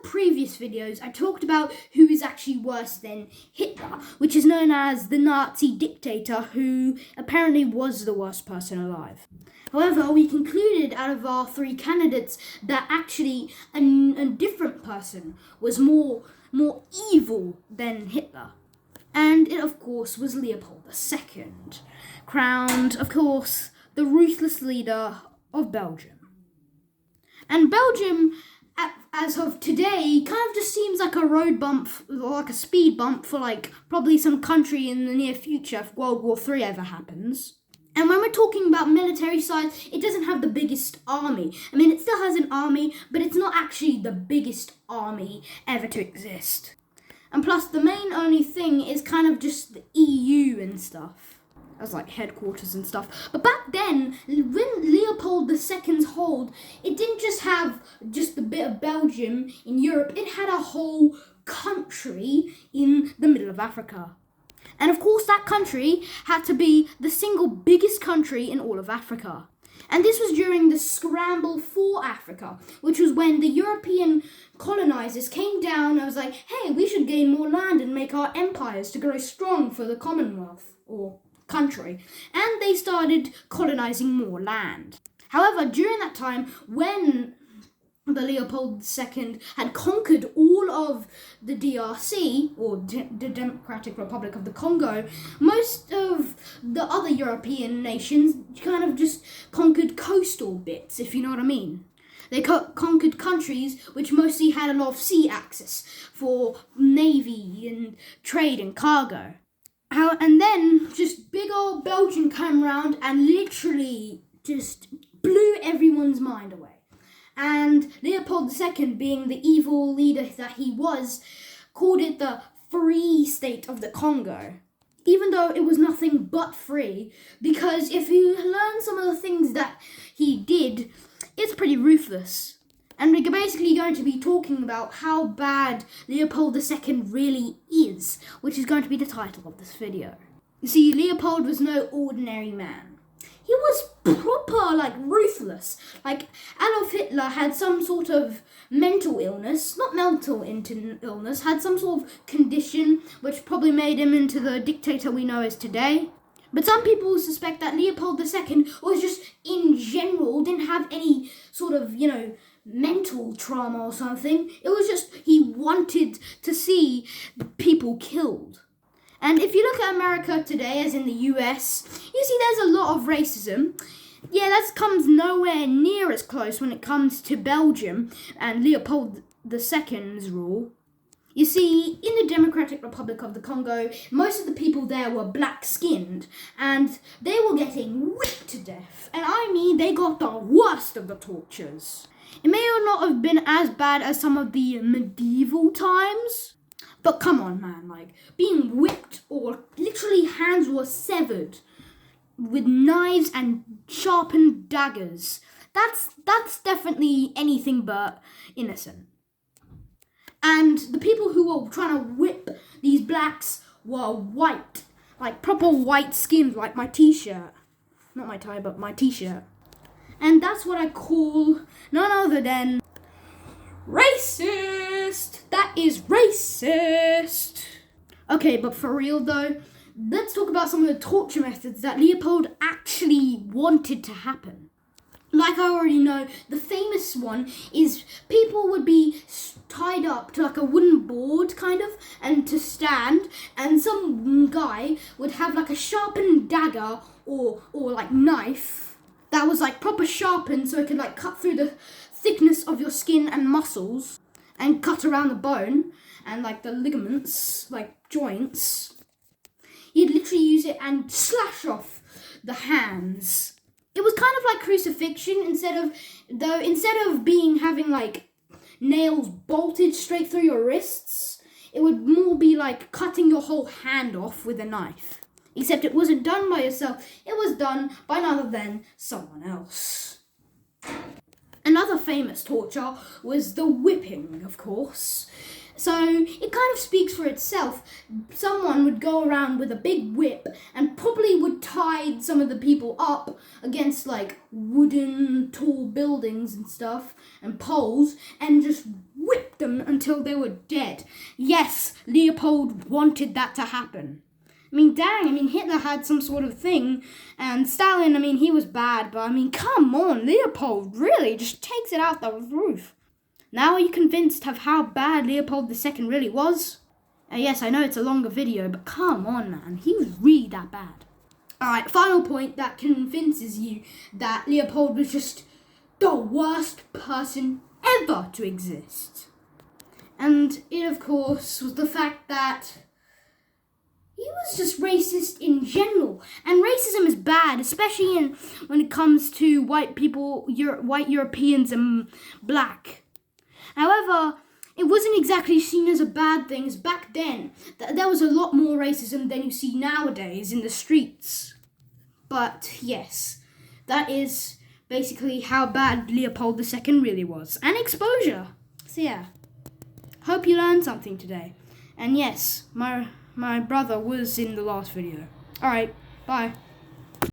previous videos, I talked about who is actually worse than Hitler, which is known as the Nazi dictator, who apparently was the worst person alive. However, we concluded out of our three candidates that actually a different person was more evil than Hitler. And it, of course, was Leopold II, crowned, of course, the ruthless leader of Belgium. And Belgium, as of today, kind of just seems like a road bump, or like a speed bump for like probably some country in the near future if World War III ever happens. And when we're talking about military size, it doesn't have the biggest army. I mean, it still has an army, but it's not actually the biggest army ever to exist. And plus, the main only thing is kind of just the EU and stuff, as like headquarters and stuff. But back then, when Leopold II's hold, it didn't just have just a bit of Belgium in Europe, it had a whole country in the middle of Africa. And of course, that country had to be the single biggest country in all of Africa. And this was during the scramble for Africa, which was when the European colonizers came down and was like, hey, we should gain more land and make our empires to grow strong for the Commonwealth, or country. And they started colonizing more land. However, during that time, when the Leopold II had conquered all of the DRC, or the Democratic Republic of the Congo, most of the other European nations kind of just conquered coastal bits, if you know what I mean. They conquered countries which mostly had a lot of sea access for navy and trade and cargo. And then just big old Belgium came around and literally just blew everyone's mind away. And Leopold II, being the evil leader that he was, called it the Free State of the Congo. Even though it was nothing but free, because if you learn some of the things that he did, it's pretty ruthless. And we're basically going to be talking about how bad Leopold II really is, which is going to be the title of this video. You see, Leopold was no ordinary man. He was proper, ruthless. Adolf Hitler had some sort of mental illness, not mental illness, had some sort of condition which probably made him into the dictator we know as today. But some people suspect that Leopold II was just, in general, didn't have any sort of, mental trauma or something. It was just he wanted to see people killed. And if you look at America today, as in the US, you see there's a lot of racism. Yeah, that comes nowhere near as close when it comes to Belgium and Leopold II's rule. You see, in the Democratic Republic of the Congo, most of the people there were black-skinned, and they were getting whipped to death. And I mean, they got the worst of the tortures. It may not have been as bad as some of the medieval times, but come on, man, being whipped or literally hands were severed with knives and sharpened daggers. That's definitely anything but innocent. And the people who were trying to whip these blacks were white, proper white skinned, like my t-shirt. Not my tie, but my t-shirt. And that's what I call none other than racist. That is racist. Okay, but for real though, let's talk about some of the torture methods that Leopold actually wanted to happen. Like I already know, the famous one is people would be tied up to a wooden board, kind of, and to stand, and some guy would have a sharpened dagger or knife that was proper sharpened so it could cut through the thickness of your skin and muscles and cut around the bone and the ligaments, joints. He'd literally use it and slash off the hands. It was kind of like crucifixion instead of having nails bolted straight through your wrists. It would more be cutting your whole hand off with a knife. Except it wasn't done by yourself, it was done by none other than someone else. Another famous torture was the whipping, of course. So it kind of speaks for itself. Someone would go around with a big whip and probably would tie some of the people up against wooden tall buildings and stuff and poles and just whip them until until they were dead. Yes, Leopold wanted that to happen. I mean, dang, I mean, Hitler had some sort of thing, and Stalin, I mean, he was bad, but I mean, come on, Leopold really just takes it out the roof. Now are you convinced of how bad Leopold II really was? Yes, I know it's a longer video, but come on, man, he was really that bad. Alright, final point that convinces you that Leopold was just the worst person ever to exist. And it, of course, was the fact that he was just racist in general. And racism is bad, especially when it comes to white people, white Europeans and black. However, it wasn't exactly seen as a bad thing, as back then there was a lot more racism than you see nowadays in the streets. But yes, that is basically how bad Leopold II really was. And exposure. So yeah, hope you learned something today. And yes, my brother was in the last video. Alright, bye.